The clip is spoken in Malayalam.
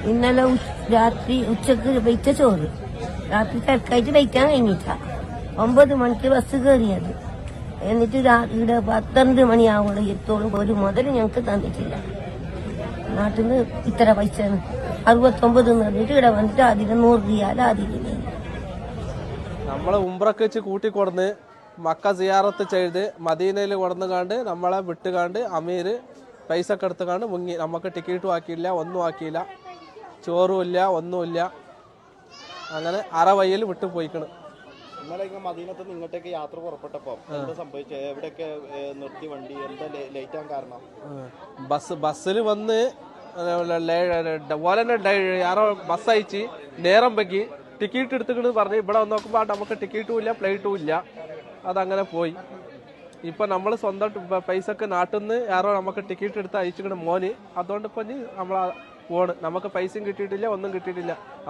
ഇന്നലെ രാത്രി ഉച്ചക്ക് വെച്ച ചോറ് രാത്രി തിരക്കായിട്ട് വയ്ക്കാൻ കഴിഞ്ഞിട്ട 9 മണിക്ക് ബസ് കയറിയത്. എന്നിട്ട് ഇവിടെ 12 മണിയാവോളം എത്തോളും ഒരു മുതൽ ഞങ്ങൾക്ക് തന്നിട്ടില്ല. നാട്ടിൽ നിന്ന് ഇത്ര പൈസ 69 എന്ന് പറഞ്ഞിട്ട് ഇവിടെ വന്നിട്ട് അതിന് 100 റിയാൽ അതിന് നമ്മളെ ഉംറക്ക് വെച്ച് കൂട്ടിക്കൊടുന്ന് മക്ക സിയാറത്ത് ചെയ്ത് മദീനയിൽ കൊടുന്നുകാണ്ട് നമ്മളെ വിട്ടുകാണ്ട് അമീര് പൈസ ഒക്കെ എടുത്തുകാണ്ട് മുങ്ങി. നമുക്ക് ടിക്കറ്റും ആക്കിയില്ല, ഒന്നും ആക്കിയില്ല, ചോറുമില്ല, ഒന്നുമില്ല. അങ്ങനെ അറവയ്യിൽ വിട്ടു പോയിക്കണ്. ഇന്നലെ മദീനത്ത് നിന്ന് ഇങ്ങോട്ടേക്ക് യാത്ര പുറപ്പെട്ടപ്പോ എന്താ സംഭവിച്ചത്? എവിടെയൊക്കെ നിർത്തി വണ്ടി? എന്താ ലേറ്റ് ആകാൻ കാരണം? ബസ്സിൽ വന്ന് ഓലെ ആരോ ബസ് അയച്ച് നേരം വെക്കി ടിക്കറ്റ് എടുത്തുകൊണ്ട് പറഞ്ഞ് ഇവിടെ വന്ന് നോക്കുമ്പോൾ നമുക്ക് ടിക്കറ്റും ഇല്ല, ഫ്ലൈറ്റും ഇല്ല. അതങ്ങനെ പോയി. ഇപ്പൊ നമ്മൾ സ്വന്തം പൈസക്ക് നാട്ടിൽ നിന്ന് ആരോ നമുക്ക് ടിക്കറ്റ് എടുത്ത് അയച്ചിക്കണ മോന്. അതുകൊണ്ട് ഇപ്പൊ നമ്മളെ പോണ്. നമുക്ക് പൈസയും കിട്ടിയിട്ടില്ല, ഒന്നും കിട്ടിയിട്ടില്ല.